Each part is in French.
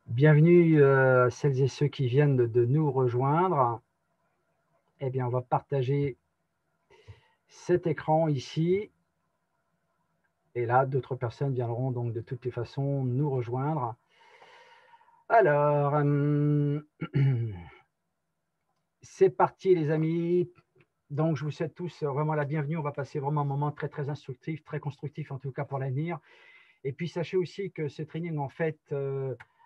Bienvenue à celles et ceux qui viennent de nous rejoindre. Eh bien, on va partager cet écran ici. Et là, d'autres personnes viendront donc de toutes les façons nous rejoindre. Alors, c'est parti les amis. Donc, je vous souhaite tous vraiment la bienvenue. On va passer vraiment un moment très, très instructif, très constructif en tout cas pour l'avenir. Et puis, sachez aussi que ce training, en fait,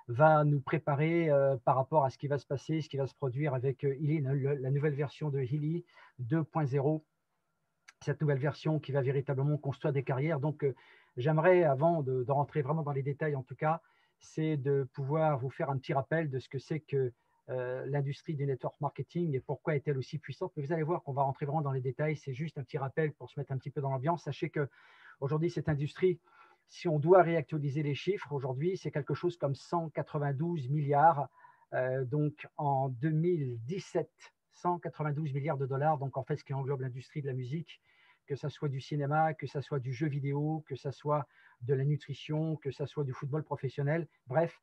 va nous préparer par rapport à ce qui va se passer, ce qui va se produire avec Healy, la nouvelle version de Healy 2.0, cette nouvelle version qui va véritablement construire des carrières. Donc, j'aimerais, avant de rentrer vraiment dans les détails, en tout cas, c'est de pouvoir vous faire un petit rappel de ce que c'est que l'industrie du network marketing et pourquoi est-elle aussi puissante. Mais vous allez voir qu'on va rentrer vraiment dans les détails. C'est juste un petit rappel pour se mettre un petit peu dans l'ambiance. Sachez que aujourd'hui, cette industrie, si on doit réactualiser les chiffres, aujourd'hui, c'est quelque chose comme 192 milliards. Donc, en 2017, 192 milliards de dollars. Donc, en fait, ce qui englobe l'industrie de la musique, que ce soit du cinéma, que ce soit du jeu vidéo, que ce soit de la nutrition, que ce soit du football professionnel. Bref,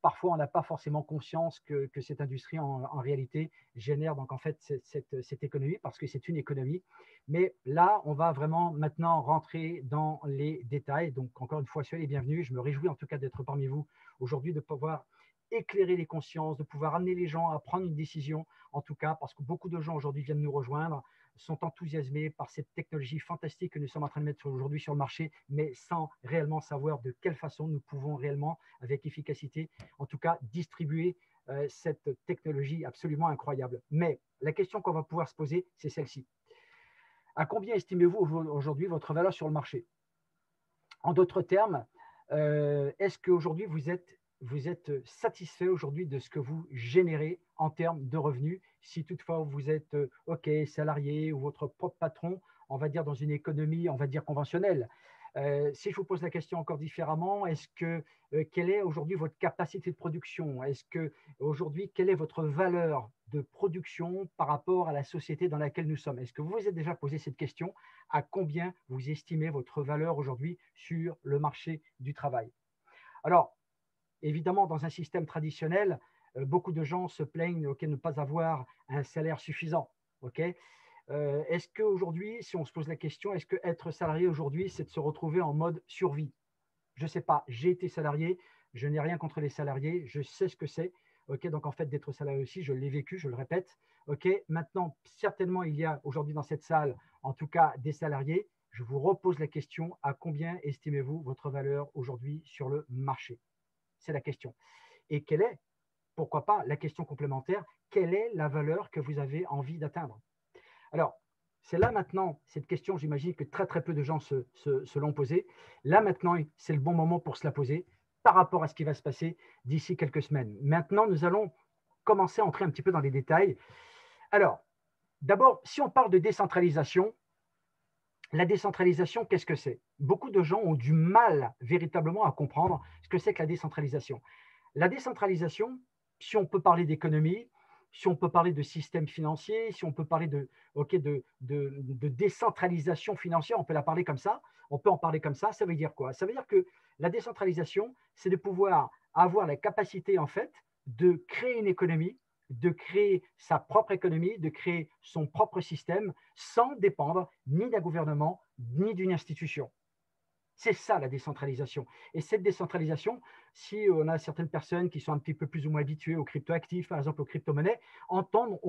parfois, on n'a pas forcément conscience que cette industrie, en réalité, génère donc en fait cette économie, parce que c'est une économie. Mais là, on va vraiment maintenant rentrer dans les détails. Donc, encore une fois, soyez les bienvenus. Je me réjouis en tout cas d'être parmi vous aujourd'hui, de pouvoir éclairer les consciences, de pouvoir amener les gens à prendre une décision, en tout cas, parce que beaucoup de gens aujourd'hui viennent nous rejoindre, sont enthousiasmés par cette technologie fantastique que nous sommes en train de mettre aujourd'hui sur le marché, mais sans réellement savoir de quelle façon nous pouvons réellement, avec efficacité, en tout cas, distribuer cette technologie absolument incroyable. Mais la question qu'on va pouvoir se poser, c'est celle-ci. À combien estimez-vous aujourd'hui votre valeur sur le marché? En d'autres termes, est-ce qu'aujourd'hui vous êtes satisfait aujourd'hui de ce que vous générez en termes de revenus? Si toutefois vous êtes OK, salarié ou votre propre patron, on va dire dans une économie, on va dire conventionnelle. Si je vous pose la question encore différemment, quelle est aujourd'hui votre capacité de production? Est-ce que aujourd'hui, quelle est votre valeur de production par rapport à la société dans laquelle nous sommes? Est-ce que vous vous êtes déjà posé cette question? À combien vous estimez votre valeur aujourd'hui sur le marché du travail? Alors, évidemment, dans un système traditionnel, beaucoup de gens se plaignent de ne pas avoir un salaire suffisant. Est-ce qu'aujourd'hui, si on se pose la question, est-ce que être salarié aujourd'hui, c'est de se retrouver en mode survie? Je ne sais pas, j'ai été salarié, je n'ai rien contre les salariés, je sais ce que c'est. Donc en fait, d'être salarié aussi, je l'ai vécu, je le répète. Maintenant, certainement, il y a aujourd'hui dans cette salle, en tout cas, des salariés. Je vous repose la question, à combien estimez-vous votre valeur aujourd'hui sur le marché? C'est la question. Et quelle est, pourquoi pas, la question complémentaire, quelle est la valeur que vous avez envie d'atteindre? Alors, c'est là maintenant, cette question, j'imagine que très très peu de gens se l'ont posée. Là maintenant, c'est le bon moment pour se la poser par rapport à ce qui va se passer d'ici quelques semaines. Maintenant, nous allons commencer à entrer un petit peu dans les détails. Alors, d'abord, si on parle de décentralisation, la décentralisation, qu'est-ce que c'est? Beaucoup de gens ont du mal véritablement à comprendre ce que c'est que la décentralisation. La décentralisation, si on peut parler d'économie, si on peut parler de système financier, si on peut parler de décentralisation financière, on peut la parler comme ça, on peut en parler comme ça veut dire quoi? Ça veut dire que la décentralisation, c'est de pouvoir avoir la capacité, en fait, de créer une économie, de créer sa propre économie, de créer son propre système sans dépendre ni d'un gouvernement, ni d'une institution. C'est ça la décentralisation. Et cette décentralisation, si on a certaines personnes qui sont un petit peu plus ou moins habituées aux cryptoactifs, par exemple aux crypto-monnaies, ont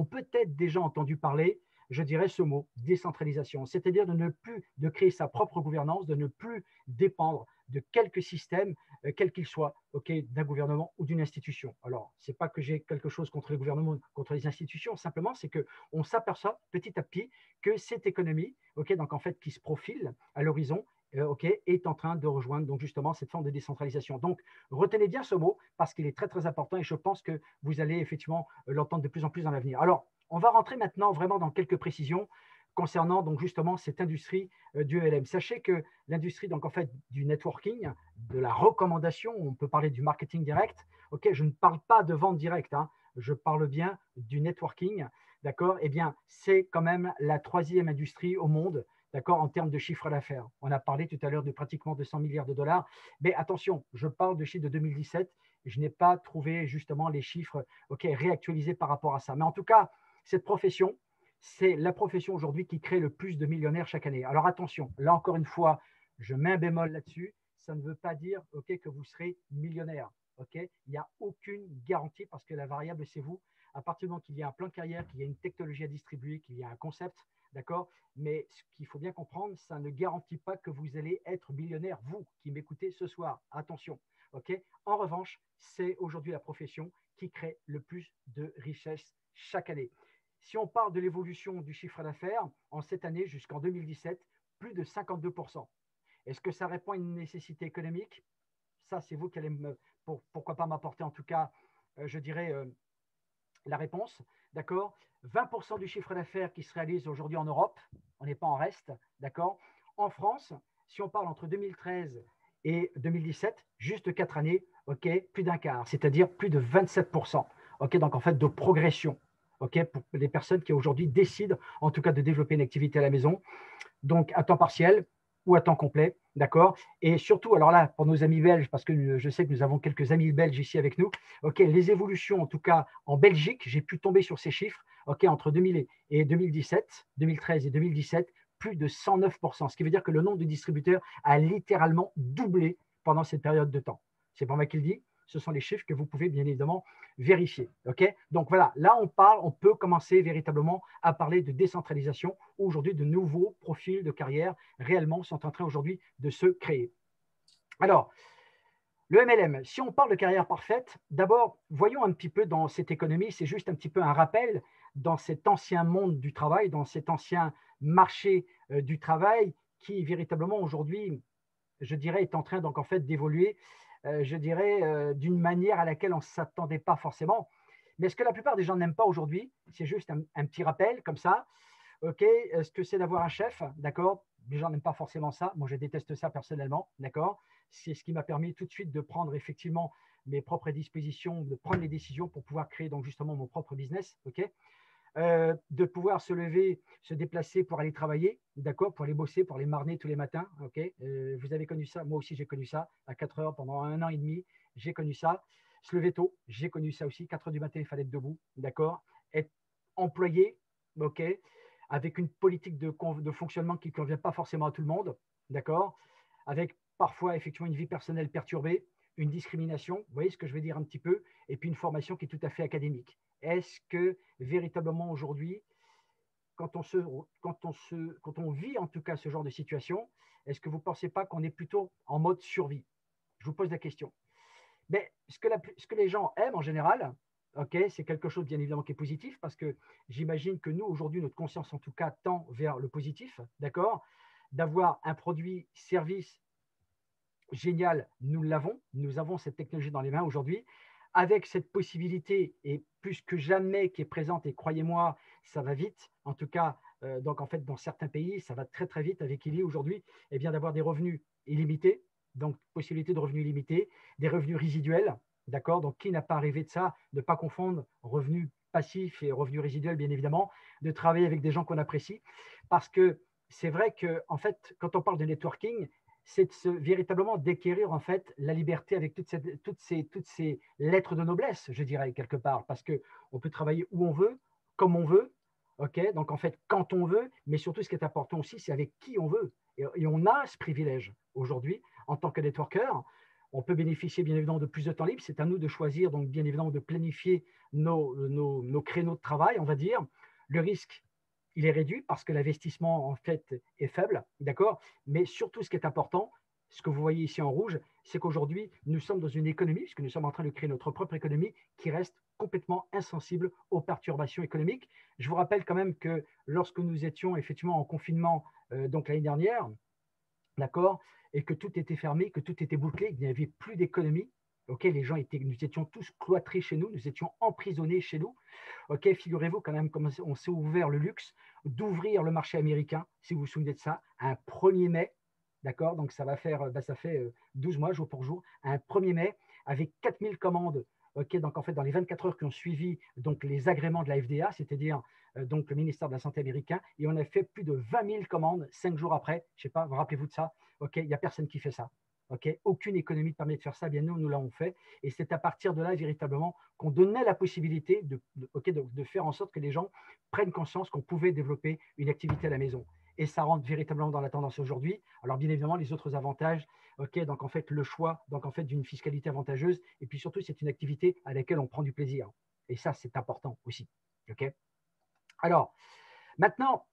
peut-être déjà entendu parler, je dirais ce mot, décentralisation. C'est-à-dire de ne plus de créer sa propre gouvernance, de ne plus dépendre de quelques systèmes, quels qu'ils soient, d'un gouvernement ou d'une institution. Alors, ce n'est pas que j'ai quelque chose contre le gouvernement, contre les institutions, simplement c'est qu'on s'aperçoit petit à petit que cette économie, donc en fait qui se profile à l'horizon, est en train de rejoindre donc justement cette forme de décentralisation. Donc, retenez bien ce mot parce qu'il est très très important et je pense que vous allez effectivement l'entendre de plus en plus dans l'avenir. Alors, on va rentrer maintenant vraiment dans quelques précisions concernant donc justement cette industrie du ELM. Sachez que l'industrie donc en fait du networking, de la recommandation, on peut parler du marketing direct. Je ne parle pas de vente directe, hein, je parle bien du networking, d'accord? Eh bien, c'est quand même la troisième industrie au monde, d'accord, en termes de chiffre d'affaires. On a parlé tout à l'heure de pratiquement 200 milliards de dollars, mais attention, je parle de chiffre de 2017 je n'ai pas trouvé justement les chiffres réactualisés par rapport à ça. Mais en tout cas, cette profession, c'est la profession aujourd'hui qui crée le plus de millionnaires chaque année. Alors attention, là encore une fois, je mets un bémol là-dessus. Ça ne veut pas dire que vous serez millionnaire. Il n'y a aucune garantie parce que la variable, c'est vous. À partir du moment qu'il y a un plan de carrière, qu'il y a une technologie à distribuer, qu'il y a un concept, d'accord. Mais ce qu'il faut bien comprendre, ça ne garantit pas que vous allez être millionnaire, vous qui m'écoutez ce soir. Attention. En revanche, c'est aujourd'hui la profession qui crée le plus de richesse chaque année. Si on parle de l'évolution du chiffre d'affaires, en cette année jusqu'en 2017, plus de 52%. Est-ce que ça répond à une nécessité économique? Ça, c'est vous qui allez pourquoi pas m'apporter en tout cas, je dirais, la réponse. D'accord. 20% du chiffre d'affaires qui se réalise aujourd'hui en Europe, on n'est pas en reste. D'accord. En France, si on parle entre 2013 et 2017, juste 4 années, plus d'un quart, c'est-à-dire plus de 27%. Donc en fait de progression. Pour les personnes qui aujourd'hui décident en tout cas de développer une activité à la maison, donc à temps partiel ou à temps complet, d'accord. Et surtout, alors là, pour nos amis belges, parce que je sais que nous avons quelques amis belges ici avec nous, les évolutions, en tout cas en Belgique, j'ai pu tomber sur ces chiffres, entre 2000 et 2017, 2013 et 2017, plus de 109%, ce qui veut dire que le nombre de distributeurs a littéralement doublé pendant cette période de temps. C'est pas moi qui le dis, ce sont les chiffres que vous pouvez bien évidemment vérifier. Donc voilà, là on peut commencer véritablement à parler de décentralisation, où aujourd'hui de nouveaux profils de carrière réellement sont en train aujourd'hui de se créer. Alors, le MLM, si on parle de carrière parfaite, d'abord, voyons un petit peu dans cette économie, c'est juste un petit peu un rappel dans cet ancien monde du travail, dans cet ancien marché du travail qui véritablement aujourd'hui, je dirais, est en train donc en fait d'évoluer, je dirais, d'une manière à laquelle on ne s'attendait pas forcément. Mais ce que la plupart des gens n'aiment pas aujourd'hui, c'est juste un petit rappel comme ça. Ce que c'est d'avoir un chef, d'accord. Les gens n'aiment pas forcément ça. Moi, je déteste ça personnellement, d'accord. C'est ce qui m'a permis tout de suite de prendre effectivement mes propres dispositions, de prendre les décisions pour pouvoir créer donc justement mon propre business, de pouvoir se lever, se déplacer pour aller travailler, d'accord, pour aller bosser, pour aller marner tous les matins, vous avez connu ça, moi aussi j'ai connu ça, à 4 heures pendant 1 an et demi, j'ai connu ça. Se lever tôt, j'ai connu ça aussi, 4 heures du matin, il fallait être debout, d'accord, être employé, avec une politique de fonctionnement qui ne convient pas forcément à tout le monde, d'accord, avec parfois effectivement une vie personnelle perturbée, une discrimination, vous voyez ce que je veux dire un petit peu, et puis une formation qui est tout à fait académique. Est-ce que véritablement aujourd'hui, quand on vit en tout cas ce genre de situation, est-ce que vous ne pensez pas qu'on est plutôt en mode survie? Je vous pose la question. Mais ce que les gens aiment en général, c'est quelque chose bien évidemment qui est positif, parce que j'imagine que nous, aujourd'hui, notre conscience en tout cas tend vers le positif, d'accord, d'avoir un produit, service génial, nous avons cette technologie dans les mains aujourd'hui, avec cette possibilité, et plus que jamais qui est présente, et croyez-moi, ça va vite, en tout cas, donc en fait, dans certains pays, ça va très très vite avec Illy aujourd'hui, d'avoir des revenus illimités, donc possibilité de revenus illimités, des revenus résiduels, d'accord, donc qui n'a pas rêvé de ça, de ne pas confondre revenus passifs et revenus résiduels, bien évidemment, de travailler avec des gens qu'on apprécie, parce que c'est vrai que, en fait, quand on parle de networking, c'est véritablement d'acquérir en fait la liberté avec toutes ces lettres de noblesse, je dirais, quelque part, parce qu'on peut travailler où on veut, comme on veut, donc en fait, quand on veut, mais surtout ce qui est important aussi, c'est avec qui on veut. Et on a ce privilège aujourd'hui, en tant que networker, on peut bénéficier bien évidemment de plus de temps libre, c'est à nous de choisir, donc bien évidemment de planifier nos créneaux de travail, on va dire. Le risque, il est réduit parce que l'investissement en fait est faible, d'accord. Mais surtout, ce qui est important, ce que vous voyez ici en rouge, c'est qu'aujourd'hui, nous sommes dans une économie, puisque nous sommes en train de créer notre propre économie, qui reste complètement insensible aux perturbations économiques. Je vous rappelle quand même que lorsque nous étions effectivement en confinement, donc l'année dernière, d'accord, et que tout était fermé, que tout était bouclé, il n'y avait plus d'économie. Les gens nous étions tous cloîtrés chez nous, nous étions emprisonnés chez nous. Figurez-vous quand même comme on s'est ouvert le luxe d'ouvrir le marché américain, si vous vous souvenez de ça, un 1er mai, d'accord, donc ça fait 12 mois jour pour jour, un 1er mai avec 4000 commandes. Donc en fait dans les 24 heures qui ont suivi donc les agréments de la FDA, c'est-à-dire donc le ministère de la Santé américain, et on a fait plus de 20 000 commandes 5 jours après. Je ne sais pas, vous rappelez-vous de ça? Il n'y a personne qui fait ça. Aucune économie ne permet de faire ça, bien nous l'avons fait. Et c'est à partir de là, véritablement, qu'on donnait la possibilité de faire en sorte que les gens prennent conscience qu'on pouvait développer une activité à la maison. Et ça rentre véritablement dans la tendance aujourd'hui. Alors, bien évidemment, les autres avantages, donc en fait, le choix donc en fait, d'une fiscalité avantageuse. Et puis surtout, c'est une activité à laquelle on prend du plaisir. Et ça, c'est important aussi. Alors, maintenant,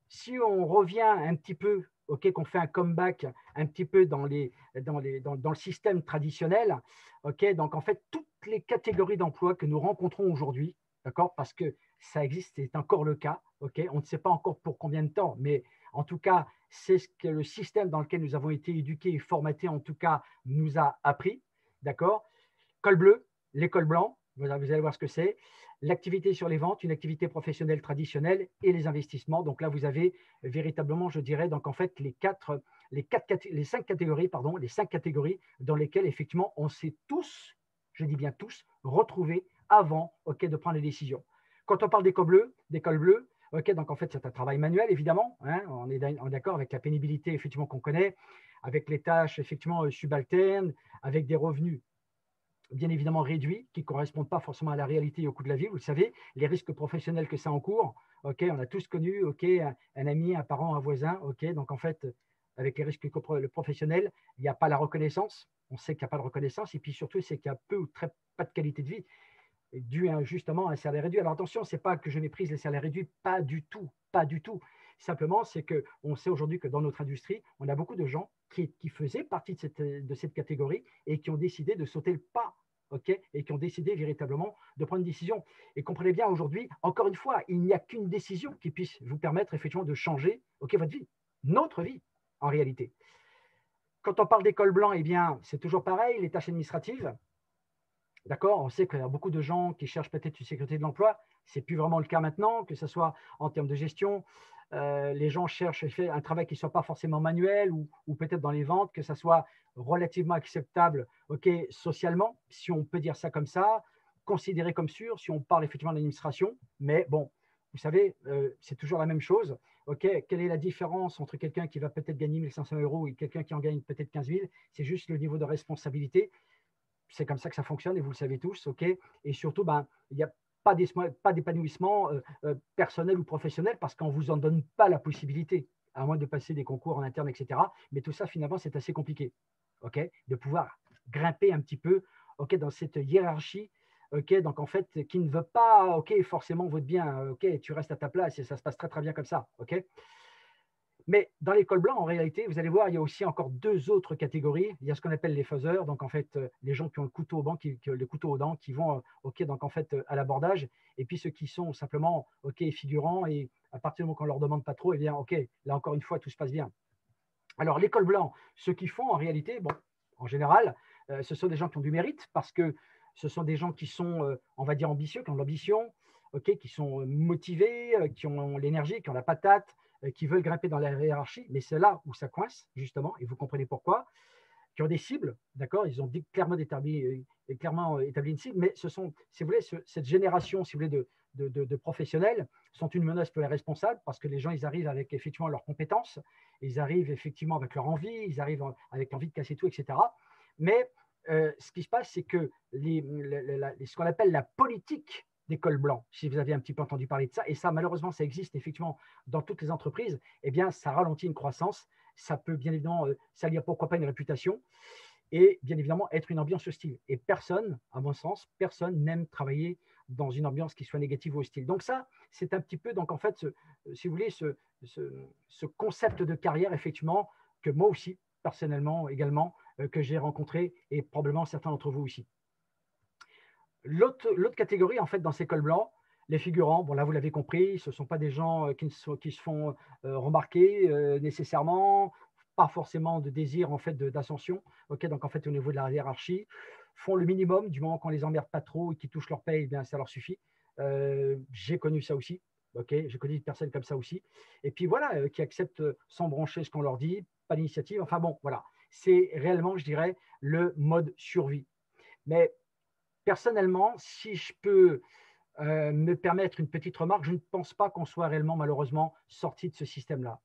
si on revient un petit peu, qu'on fait un comeback un petit peu dans le système traditionnel, donc en fait, toutes les catégories d'emplois que nous rencontrons aujourd'hui, d'accord, parce que ça existe, c'est encore le cas, on ne sait pas encore pour combien de temps, mais en tout cas, c'est ce que le système dans lequel nous avons été éduqués et formatés, en tout cas, nous a appris, d'accord. Col bleu, les cols blancs, vous allez voir ce que c'est. L'activité sur les ventes, une activité professionnelle traditionnelle et les investissements. Donc là, vous avez véritablement, je dirais, donc en fait, les cinq catégories, dans lesquelles effectivement on s'est tous, je dis bien tous, retrouvés avant de prendre les décisions. Quand on parle des cols bleus, donc en fait, c'est un travail manuel, évidemment. Hein, on est d'accord avec la pénibilité, effectivement, qu'on connaît, avec les tâches, effectivement, subalternes, avec des revenus bien évidemment réduits, qui ne correspondent pas forcément à la réalité et au coût de la vie. Vous le savez, les risques professionnels que ça encourt, on a tous connu, un ami, un parent, un voisin, donc en fait, avec les risques professionnels, il n'y a pas la reconnaissance, on sait qu'il n'y a pas de reconnaissance, et puis surtout, c'est qu'il y a peu ou très pas de qualité de vie, dû justement à un salaire réduit. Alors attention, ce n'est pas que je méprise les salaires réduits, pas du tout, pas du tout. Simplement, c'est qu'on sait aujourd'hui que dans notre industrie, on a beaucoup de gens qui faisaient partie de cette catégorie et qui ont décidé de sauter le pas, et qui ont décidé véritablement de prendre une décision. Et comprenez bien, aujourd'hui, encore une fois, il n'y a qu'une décision qui puisse vous permettre effectivement de changer votre vie, notre vie, en réalité. Quand on parle d'école blanc, eh bien, c'est toujours pareil, les tâches administratives. D'accord, on sait qu'il y a beaucoup de gens qui cherchent peut-être une sécurité de l'emploi. Ce n'est plus vraiment le cas maintenant, que ce soit en termes de gestion. Les gens cherchent un travail qui ne soit pas forcément manuel ou peut-être dans les ventes, que ça soit relativement acceptable socialement, si on peut dire ça comme ça, considéré comme sûr, si on parle effectivement de l'administration. Mais bon, vous savez, c'est toujours la même chose. Quelle est la différence entre quelqu'un qui va peut-être gagner 1 500 € et quelqu'un qui en gagne peut-être 15 000? C'est juste le niveau de responsabilité. C'est comme ça que ça fonctionne et vous le savez tous, et surtout, il n'y a pas d'épanouissement personnel ou professionnel parce qu'on ne vous en donne pas la possibilité, à moins de passer des concours en interne, etc. Mais tout ça, finalement, c'est assez compliqué, de pouvoir grimper un petit peu, dans cette hiérarchie, donc en fait, qui ne veut pas, forcément votre bien, tu restes à ta place et ça se passe très très bien comme ça, Mais dans les cols blancs, en réalité, vous allez voir, il y a aussi encore deux autres catégories. Il y a ce qu'on appelle les faiseurs, donc en fait, les gens qui ont le couteau au banc, le couteau aux dents, qui vont, donc en fait, à l'abordage, et puis ceux qui sont simplement, figurants, et à partir du moment qu'on leur demande pas trop, eh bien, là encore une fois, tout se passe bien. Alors, les cols blancs, ceux qui font, en réalité, bon, en général, ce sont des gens qui ont du mérite, parce que ce sont des gens qui sont, on va dire, ambitieux, qui ont de l'ambition, qui sont motivés, qui ont l'énergie, qui ont la patate, qui veulent grimper dans la hiérarchie, mais c'est là où ça coince, justement, et vous comprenez pourquoi, qui ont des cibles, d'accord, ils ont clairement établi une cible, mais ce sont, si vous voulez, cette génération, si vous voulez, de professionnels sont une menace pour les responsables, parce que les gens, ils arrivent avec effectivement leurs compétences, ils arrivent effectivement avec leur envie, ils arrivent avec l'envie de casser tout, etc. Mais ce qui se passe, c'est que ce qu'on appelle la politique des cols blancs, si vous avez un petit peu entendu parler de ça, et ça, malheureusement, ça existe effectivement dans toutes les entreprises, eh bien, ça ralentit une croissance, ça peut bien évidemment salir pourquoi pas une réputation, et bien évidemment être une ambiance hostile. Et personne, à mon sens, personne n'aime travailler dans une ambiance qui soit négative ou hostile. Donc ça, c'est un petit peu, donc en fait, si vous voulez, ce concept de carrière, effectivement, que moi aussi, personnellement également, que j'ai rencontré, et probablement certains d'entre vous aussi. L'autre catégorie, en fait, dans ces cols blancs, les figurants, bon là vous l'avez compris, ce ne sont pas des gens qui se font remarquer nécessairement, pas forcément de désir en fait d'ascension, donc en fait au niveau de la hiérarchie, font le minimum du moment qu'on les emmerde pas trop et qu'ils touchent leur paye, eh bien ça leur suffit. J'ai connu ça aussi, j'ai connu des personnes comme ça aussi, et puis voilà, qui acceptent sans broncher ce qu'on leur dit, pas d'initiative, enfin bon, voilà, c'est réellement, je dirais, le mode survie. Mais personnellement, si je peux me permettre une petite remarque, je ne pense pas qu'on soit réellement, malheureusement, sorti de ce système-là.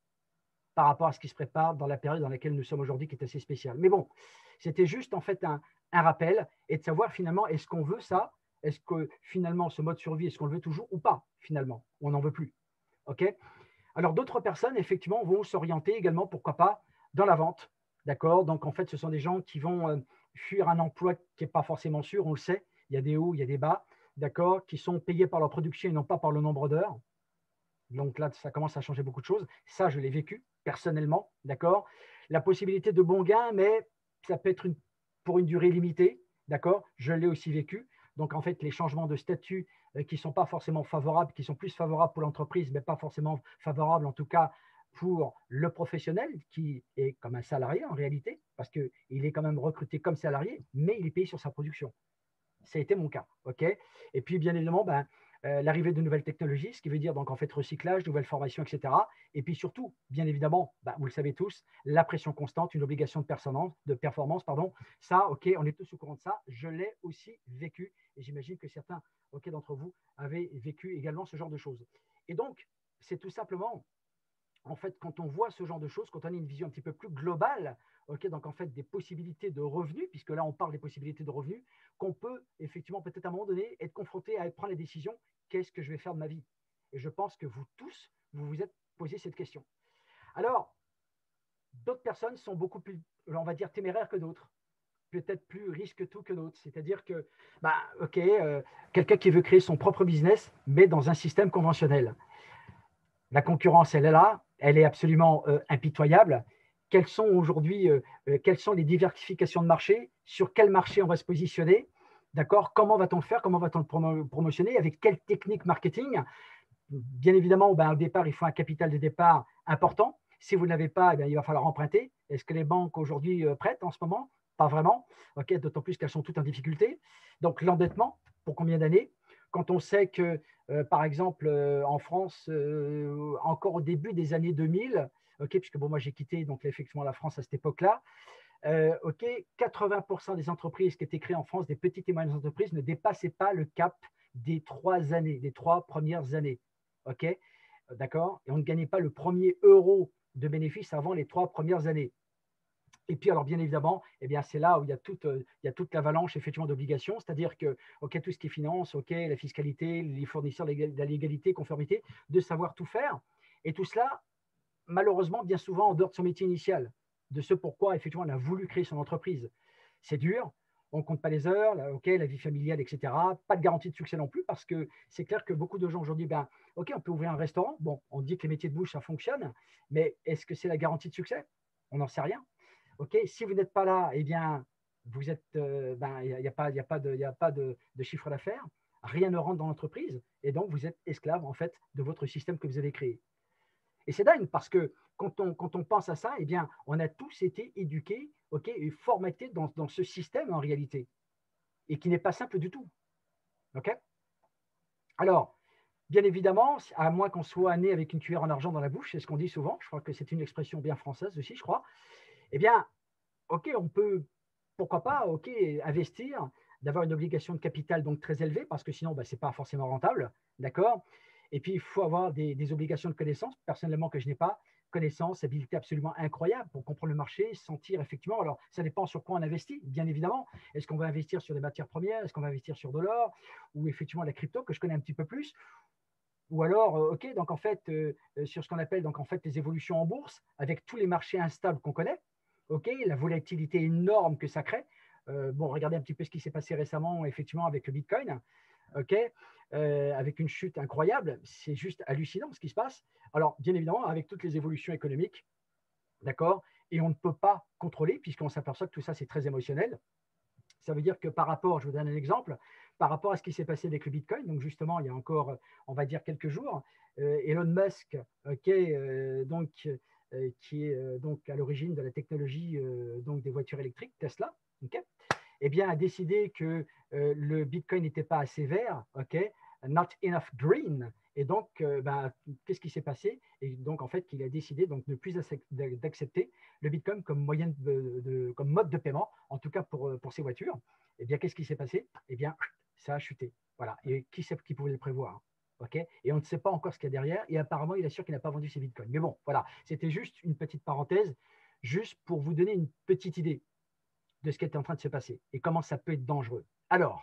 par rapport à ce qui se prépare dans la période dans laquelle nous sommes aujourd'hui, qui est assez spéciale. Mais bon, c'était juste en fait un rappel et de savoir finalement, est-ce qu'on veut ça? Est-ce que finalement, ce mode survie, est-ce qu'on le veut toujours ou pas finalement? On n'en veut plus. OK? Alors, d'autres personnes, effectivement, vont s'orienter également, pourquoi pas, dans la vente. D'accord? Donc, en fait, ce sont des gens qui vont fuir un emploi qui n'est pas forcément sûr, on le sait. Il y a des hauts, il y a des bas, d'accord? Qui sont payés par leur production et non pas par le nombre d'heures. Donc là, ça commence à changer beaucoup de choses. Ça, je l'ai vécu personnellement, d'accord? La possibilité de bons gains, mais ça peut être pour une durée limitée, d'accord? Je l'ai aussi vécu. Donc, en fait, les changements de statut qui ne sont pas forcément favorables, qui sont plus favorables pour l'entreprise, mais pas forcément favorables, en tout cas, pour le professionnel qui est comme un salarié en réalité, parce qu'il est quand même recruté comme salarié, mais il est payé sur sa production. Ça a été mon cas. OK? Et puis, bien évidemment, l'arrivée de nouvelles technologies, ce qui veut dire donc en fait recyclage, nouvelles formations, etc. Et puis surtout, bien évidemment, vous le savez tous, la pression constante, une obligation de performance, pardon. Ça, OK, on est tous au courant de ça. Je l'ai aussi vécu et j'imagine que certains d'entre vous avaient vécu également ce genre de choses. Et donc, c'est tout simplement en fait, quand on voit ce genre de choses, quand on a une vision un petit peu plus globale, donc en fait des possibilités de revenus, puisque là on parle des possibilités de revenus, qu'on peut effectivement peut-être à un moment donné être confronté à prendre la décision, qu'est-ce que je vais faire de ma vie? Et je pense que vous tous, vous vous êtes posé cette question. Alors, d'autres personnes sont beaucoup plus, on va dire, téméraires que d'autres, peut-être plus risque tout que d'autres. C'est-à-dire que, quelqu'un qui veut créer son propre business, mais dans un système conventionnel. La concurrence, elle est là, elle est absolument impitoyable. Quelles sont aujourd'hui, quelles sont les diversifications de marché? Sur quel marché on va se positionner? D'accord? Comment va-t-on le faire? Comment va-t-on le promotionner? Avec quelle technique marketing? Bien évidemment, au départ, il faut un capital de départ important. Si vous ne l'avez pas, il va falloir emprunter. Est-ce que les banques aujourd'hui prêtent en ce moment? Pas vraiment. D'autant plus qu'elles sont toutes en difficulté. Donc l'endettement, pour combien d'années? Quand on sait que, par exemple, en France, encore au début des années 2000, puisque moi j'ai quitté donc effectivement la France à cette époque-là, 80% des entreprises qui étaient créées en France, des petites et moyennes entreprises, ne dépassaient pas le cap des 3 années, des 3 premières années. OK? D'accord? Et on ne gagnait pas le premier euro de bénéfice avant les 3 premières années. Et puis, alors, bien évidemment, c'est là où il y a toute l'avalanche effectivement d'obligations, c'est-à-dire que, tout ce qui est finance, la fiscalité, les fournisseurs, la légalité, conformité, de savoir tout faire. Et tout cela, malheureusement, bien souvent en dehors de son métier initial, de ce pourquoi, effectivement, on a voulu créer son entreprise. C'est dur, on ne compte pas les heures, la vie familiale, etc. Pas de garantie de succès non plus, parce que c'est clair que beaucoup de gens aujourd'hui, on peut ouvrir un restaurant. Bon, on dit que les métiers de bouche, ça fonctionne, mais est-ce que c'est la garantie de succès? On n'en sait rien. Si vous n'êtes pas là, vous êtes, il n'y a pas de chiffre d'affaires, rien ne rentre dans l'entreprise, et donc vous êtes esclave en fait de votre système que vous avez créé. Et c'est dingue parce que quand on pense à ça, on a tous été éduqués, et formatés dans ce système en réalité, et qui n'est pas simple du tout. Alors, bien évidemment, à moins qu'on soit né avec une cuillère en argent dans la bouche, c'est ce qu'on dit souvent, je crois que c'est une expression bien française aussi, je crois, on peut, pourquoi pas, investir, d'avoir une obligation de capital donc très élevée, parce que sinon, ce n'est pas forcément rentable, d'accord? Et puis, il faut avoir des obligations de connaissance, personnellement, que je n'ai pas, connaissance, habilité absolument incroyable pour comprendre le marché, sentir effectivement, alors ça dépend sur quoi on investit, bien évidemment. Est-ce qu'on va investir sur des matières premières? Est-ce qu'on va investir sur de l'or? Ou effectivement la crypto, que je connais un petit peu plus? Ou alors, donc en fait, sur ce qu'on appelle donc en fait les évolutions en bourse, avec tous les marchés instables qu'on connaît, la volatilité énorme que ça crée. Regardez un petit peu ce qui s'est passé récemment, effectivement, avec le Bitcoin, avec une chute incroyable. C'est juste hallucinant ce qui se passe. Alors, bien évidemment, avec toutes les évolutions économiques, d'accord, et on ne peut pas contrôler, puisqu'on s'aperçoit que tout ça, c'est très émotionnel. Ça veut dire que par rapport, je vous donne un exemple, par rapport à ce qui s'est passé avec le Bitcoin, donc justement, il y a encore, on va dire, quelques jours, Elon Musk, qui est donc à l'origine de la technologie donc des voitures électriques, Tesla, a décidé que le Bitcoin n'était pas assez vert, not enough green. Et donc, qu'est-ce qui s'est passé? Et donc, en fait, qu'il a décidé donc, de ne plus d'accepter le Bitcoin comme, comme mode de paiement, en tout cas pour ses voitures. Qu'est-ce qui s'est passé? Ça a chuté. Voilà. Et qui pouvait le prévoir? OK, et on ne sait pas encore ce qu'il y a derrière. Et apparemment, il assure qu'il n'a pas vendu ses bitcoins. Mais bon, voilà, c'était juste une petite parenthèse, juste pour vous donner une petite idée de ce qui était en train de se passer et comment ça peut être dangereux. Alors,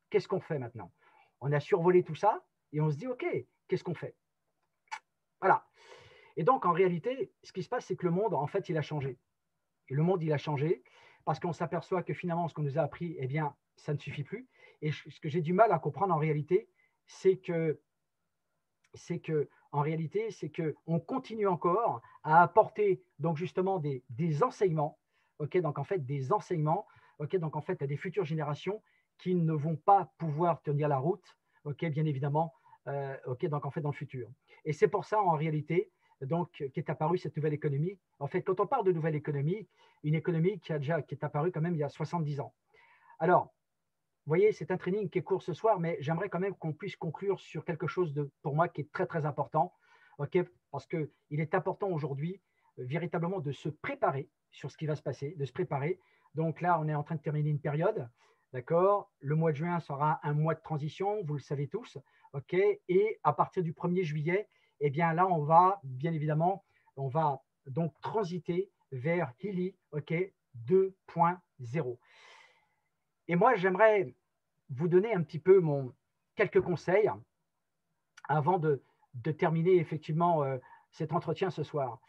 qu'est-ce qu'on fait maintenant? On a survolé tout ça et on se dit, OK, qu'est-ce qu'on fait? Voilà. Et donc, en réalité, ce qui se passe, c'est que le monde, en fait, il a changé. Et le monde, il a changé parce qu'on s'aperçoit que finalement, ce qu'on nous a appris, eh bien, ça ne suffit plus. Et ce que j'ai du mal à comprendre en réalité, c'est que en réalité, c'est qu'on continue encore à apporter donc justement des enseignements, ok, donc en fait des enseignements, ok, donc en fait à des futures générations qui ne vont pas pouvoir tenir la route, ok, bien évidemment, ok, donc en fait dans le futur. Et c'est pour ça en réalité donc qu'est apparue cette nouvelle économie. En fait, quand on parle de nouvelle économie, une économie qui est apparue quand même il y a 70 ans. Alors, vous voyez, c'est un training qui est court ce soir, mais j'aimerais quand même qu'on puisse conclure sur quelque chose de, pour moi, qui est très, très important, okay, parce qu'il est important aujourd'hui véritablement de se préparer sur ce qui va se passer, de se préparer. Donc là, on est en train de terminer une période, d'accord? Le mois de juin sera un mois de transition, vous le savez tous, ok? Et à partir du 1er juillet, eh bien là, on va, bien évidemment, on va donc transiter vers Healy, ok, 2.0. Et moi, j'aimerais vous donner un petit peu quelques conseils avant de terminer effectivement cet entretien ce soir.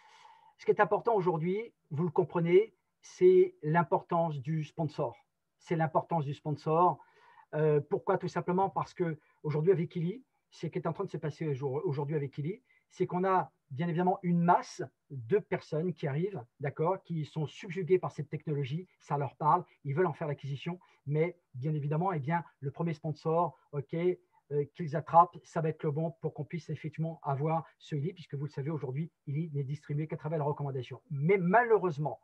Ce qui est important aujourd'hui, vous le comprenez, c'est l'importance du sponsor. C'est l'importance du sponsor. Pourquoi? Tout simplement parce qu'aujourd'hui avec Illy, ce qui est en train de se passer aujourd'hui avec Illy, c'est qu'on a bien évidemment une masse de personnes qui arrivent, d'accord, qui sont subjuguées par cette technologie, ça leur parle, ils veulent en faire l'acquisition, mais bien évidemment, eh bien, le premier sponsor, ok, qu'ils attrapent, ça va être le bon pour qu'on puisse effectivement avoir ce Illy, puisque vous le savez, aujourd'hui, Illy n'est distribué qu'à travers la recommandation. Mais malheureusement,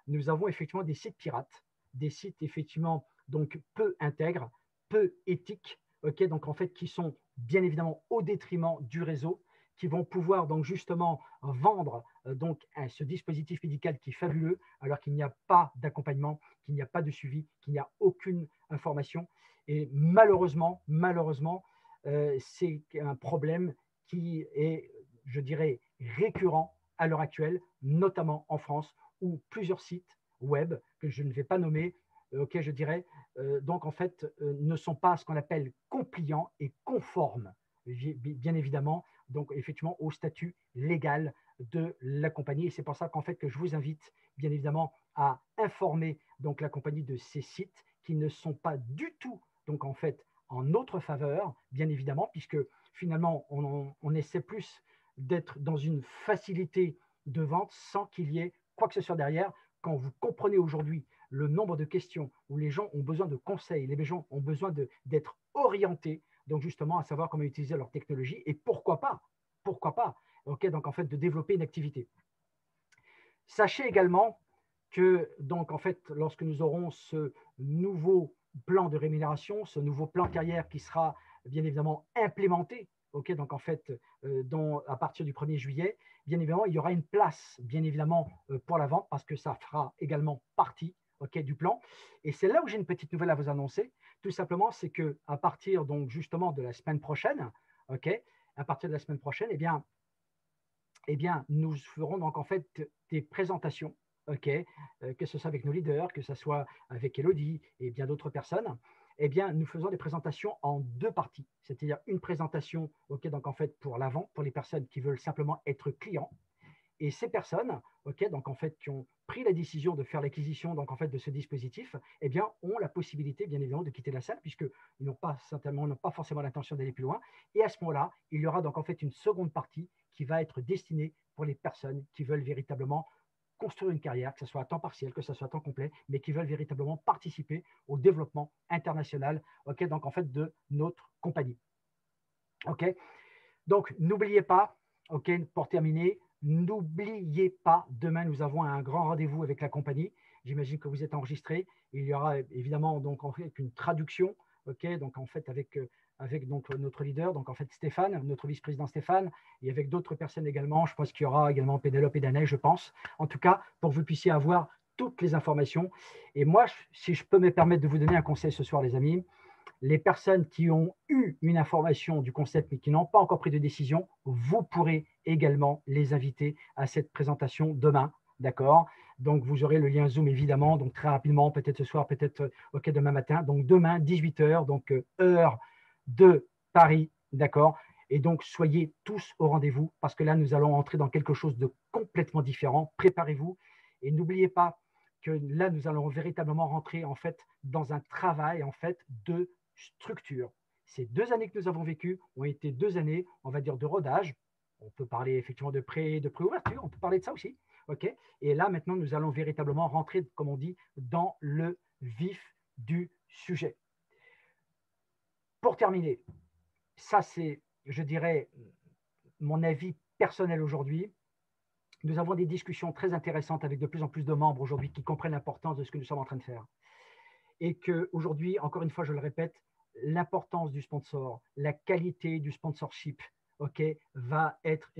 nous avons effectivement des sites pirates, des sites effectivement donc peu intègres, peu éthiques, ok, donc en fait qui sont bien évidemment au détriment du réseau, qui vont pouvoir donc justement vendre donc ce dispositif médical qui est fabuleux, alors qu'il n'y a pas d'accompagnement, qu'il n'y a pas de suivi, qu'il n'y a aucune information. Et malheureusement, c'est un problème qui est, je dirais, récurrent à l'heure actuelle, notamment en France, où plusieurs sites web que je ne vais pas nommer, ok, je dirais, donc en fait, ne sont pas ce qu'on appelle compliants et conformes, bien évidemment, donc effectivement au statut légal de la compagnie. Et c'est pour ça qu'en fait que je vous invite, bien évidemment, à informer donc la compagnie de ces sites qui ne sont pas du tout, donc en fait, en notre faveur, bien évidemment, puisque finalement, on essaie plus d'être dans une facilité de vente sans qu'il y ait quoi que ce soit derrière. Quand vous comprenez aujourd'hui le nombre de questions où les gens ont besoin de conseils, les gens ont besoin d'être orientés, donc justement à savoir comment utiliser leur technologie et pourquoi pas, ok, donc en fait de développer une activité. Sachez également que donc en fait lorsque nous aurons ce nouveau plan de rémunération, ce nouveau plan carrière qui sera bien évidemment implémenté, ok, donc en fait à partir du 1er juillet, bien évidemment il y aura une place bien évidemment pour la vente parce que ça fera également partie, ok, du plan. Et c'est là où j'ai une petite nouvelle à vous annoncer. Tout simplement, c'est que à partir donc justement de la semaine prochaine, ok, à partir de la semaine prochaine, eh bien, nous ferons donc en fait des présentations, ok, que ce soit avec nos leaders, que ce soit avec Elodie et bien d'autres personnes. Eh bien, nous faisons des présentations en deux parties, c'est-à-dire une présentation, ok, donc en fait pour l'avant, pour les personnes qui veulent simplement être clients. Et ces personnes, ok, donc en fait qui ont pris la décision de faire l'acquisition donc en fait de ce dispositif, eh bien, ont la possibilité bien évidemment de quitter la salle puisque ils n'ont pas forcément l'intention d'aller plus loin. Et à ce moment-là, il y aura donc en fait une seconde partie qui va être destinée pour les personnes qui veulent véritablement construire une carrière, que ce soit à temps partiel, que ce soit à temps complet, mais qui veulent véritablement participer au développement international, ok, donc en fait de notre compagnie. Ok, donc n'oubliez pas, ok, pour terminer, n'oubliez pas, demain nous avons un grand rendez-vous avec la compagnie. J'imagine que vous êtes enregistré. Il y aura évidemment donc en fait une traduction, ok, donc en fait avec donc notre leader, donc en fait Stéphane, notre vice-président Stéphane, et avec d'autres personnes également. Je pense qu'il y aura également Pénélope et Danae, je pense. En tout cas, pour que vous puissiez avoir toutes les informations. Et moi, si je peux me permettre de vous donner un conseil ce soir, les amis, les personnes qui ont eu une information du concept mais qui n'ont pas encore pris de décision, vous pourrez également les inviter à cette présentation demain, d'accord? Donc, vous aurez le lien Zoom évidemment, donc très rapidement, peut-être ce soir, peut-être demain matin. Donc, demain, 18 h, donc heure de Paris, d'accord? Et donc, soyez tous au rendez-vous parce que là, nous allons entrer dans quelque chose de complètement différent. Préparez-vous et n'oubliez pas que là, nous allons véritablement rentrer en fait dans un travail en fait de structure. Ces 2 années que nous avons vécues ont été 2 années, on va dire, de rodage. On peut parler effectivement de préouverture, on peut parler de ça aussi. Okay, et là, maintenant, nous allons véritablement rentrer, comme on dit, dans le vif du sujet. Pour terminer, ça c'est, je dirais, mon avis personnel aujourd'hui. Nous avons des discussions très intéressantes avec de plus en plus de membres aujourd'hui qui comprennent l'importance de ce que nous sommes en train de faire. Et qu'aujourd'hui, encore une fois, je le répète, l'importance du sponsor, la qualité du sponsorship, okay, va être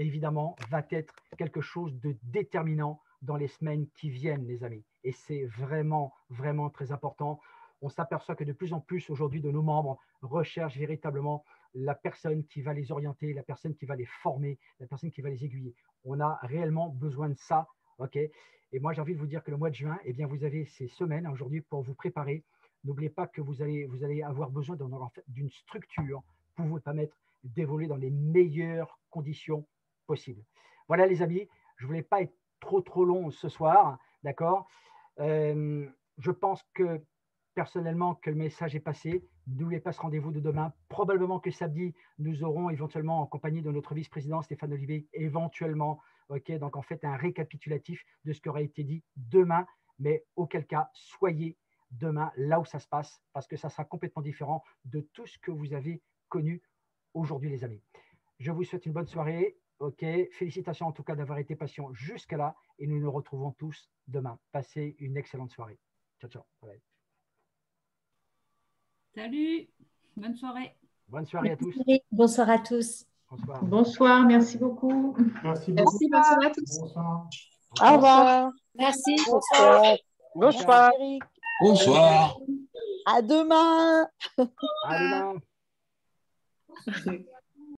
quelque chose de déterminant dans les semaines qui viennent, les amis. Et c'est vraiment, vraiment très important. On s'aperçoit que de plus en plus aujourd'hui de nos membres recherchent véritablement la personne qui va les orienter, la personne qui va les former, la personne qui va les aiguiller. On a réellement besoin de ça, ok? Et moi, j'ai envie de vous dire que le mois de juin, eh bien, vous avez ces semaines aujourd'hui pour vous préparer. N'oubliez pas que vous allez avoir besoin d'une structure pour vous permettre d'évoluer dans les meilleures conditions possibles. Voilà, les amis, je ne voulais pas être trop long ce soir, d'accord? Je pense que personnellement que le message est passé. N'oubliez pas ce rendez-vous de demain. Probablement que samedi, nous aurons éventuellement en compagnie de notre vice-président Stéphane Olivier, éventuellement, ok, donc en fait un récapitulatif de ce qui aura été dit demain, mais auquel cas, soyez demain là où ça se passe, parce que ça sera complètement différent de tout ce que vous avez connu aujourd'hui, les amis. Je vous souhaite une bonne soirée. Ok, félicitations en tout cas d'avoir été patient jusqu'à là, et nous nous retrouvons tous demain. Passez une excellente soirée. Ciao, ciao. Bye. Salut, bonne soirée. Bonne soirée à tous. Bonsoir à tous. Bonsoir. Bonsoir, merci beaucoup. Merci beaucoup. Merci, bonne soirée à tous. Bonsoir. Au revoir. Merci. Bonsoir. Bonsoir. Bonsoir. À demain. À demain.